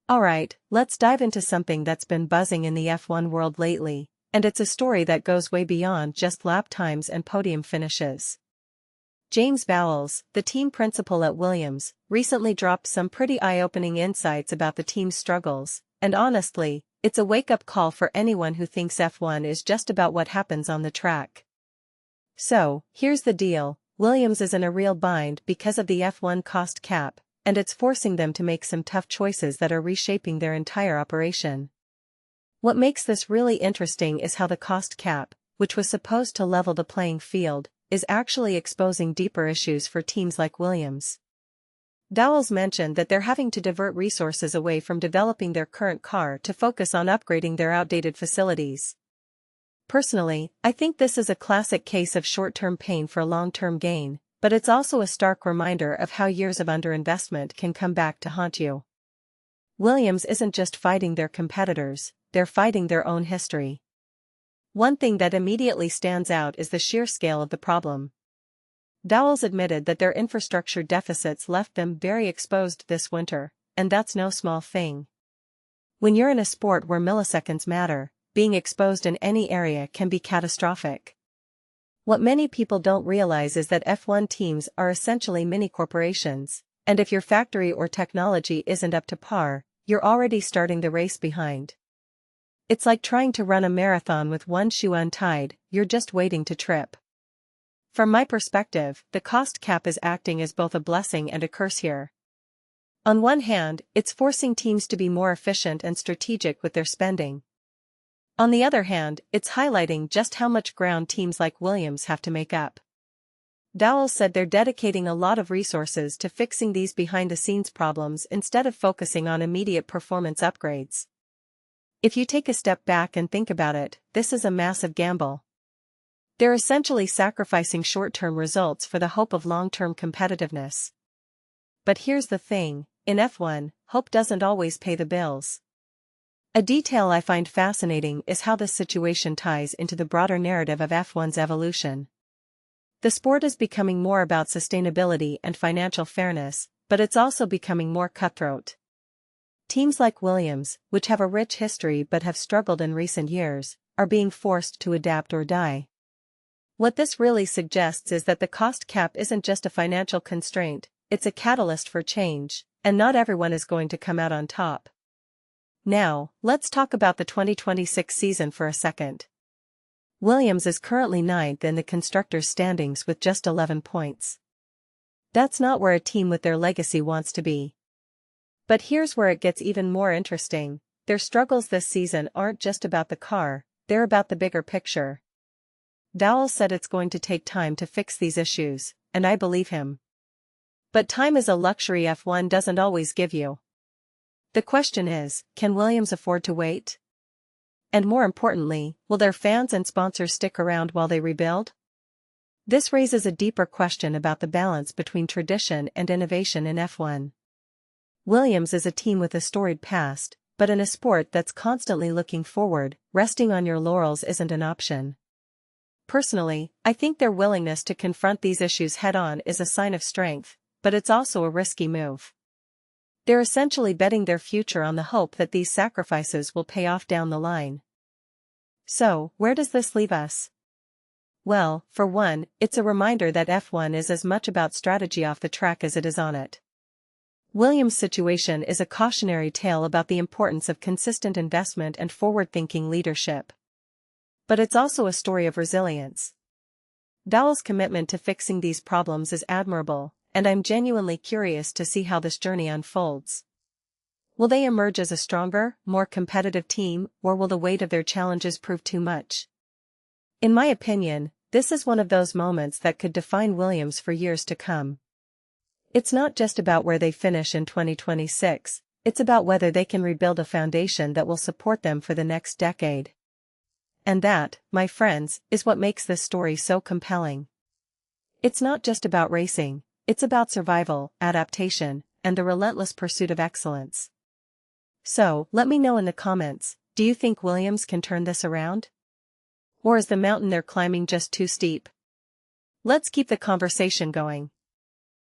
Alright, let's dive into something that's been buzzing in the F1 world lately, and it's a story that goes way beyond just lap times and podium finishes. James Vowles, the team principal at Williams, recently dropped some pretty eye-opening insights about the team's struggles, and honestly, it's a wake-up call for anyone who thinks F1 is just about what happens on the track. So, here's the deal, Williams is in a real bind because of the F1 cost cap, and it's forcing them to make some tough choices that are reshaping their entire operation. What makes this really interesting is how the cost cap, which was supposed to level the playing field, is actually exposing deeper issues for teams like Williams. Vowles mentioned that they're having to divert resources away from developing their current car to focus on upgrading their outdated facilities. Personally, I think this is a classic case of short-term pain for long-term gain, but it's also a stark reminder of how years of underinvestment can come back to haunt you. Williams isn't just fighting their competitors, they're fighting their own history. One thing that immediately stands out is the sheer scale of the problem. Vowles admitted that their infrastructure deficits left them very exposed this winter, and that's no small thing. When you're in a sport where milliseconds matter, being exposed in any area can be catastrophic. What many people don't realize is that F1 teams are essentially mini-corporations, and if your factory or technology isn't up to par, you're already starting the race behind. It's like trying to run a marathon with one shoe untied, you're just waiting to trip. From my perspective, the cost cap is acting as both a blessing and a curse here. On one hand, it's forcing teams to be more efficient and strategic with their spending. On the other hand, it's highlighting just how much ground teams like Williams have to make up. Vowles said they're dedicating a lot of resources to fixing these behind-the-scenes problems instead of focusing on immediate performance upgrades. If you take a step back and think about it, this is a massive gamble. They're essentially sacrificing short-term results for the hope of long-term competitiveness. But here's the thing, in F1, hope doesn't always pay the bills. A detail I find fascinating is how this situation ties into the broader narrative of F1's evolution. The sport is becoming more about sustainability and financial fairness, but it's also becoming more cutthroat. Teams like Williams, which have a rich history but have struggled in recent years, are being forced to adapt or die. What this really suggests is that the cost cap isn't just a financial constraint, it's a catalyst for change, and not everyone is going to come out on top. Now, let's talk about the 2026 season for a second. Williams is currently 9th in the constructors' standings with just 11 points. That's not where a team with their legacy wants to be. But here's where it gets even more interesting, their struggles this season aren't just about the car, they're about the bigger picture. Vowles said it's going to take time to fix these issues, and I believe him. But time is a luxury F1 doesn't always give you. The question is, can Williams afford to wait? And more importantly, will their fans and sponsors stick around while they rebuild? This raises a deeper question about the balance between tradition and innovation in F1. Williams is a team with a storied past, but in a sport that's constantly looking forward, resting on your laurels isn't an option. Personally, I think their willingness to confront these issues head-on is a sign of strength, but it's also a risky move. They're essentially betting their future on the hope that these sacrifices will pay off down the line. So, where does this leave us? Well, for one, it's a reminder that F1 is as much about strategy off the track as it is on it. Williams' situation is a cautionary tale about the importance of consistent investment and forward-thinking leadership. But it's also a story of resilience. Vowles' commitment to fixing these problems is admirable, and I'm genuinely curious to see how this journey unfolds. Will they emerge as a stronger, more competitive team, or will the weight of their challenges prove too much? In my opinion, this is one of those moments that could define Williams for years to come. It's not just about where they finish in 2026, it's about whether they can rebuild a foundation that will support them for the next decade. And that, my friends, is what makes this story so compelling. It's not just about racing. It's about survival, adaptation, and the relentless pursuit of excellence. So, let me know in the comments, do you think Williams can turn this around? Or is the mountain they're climbing just too steep? Let's keep the conversation going.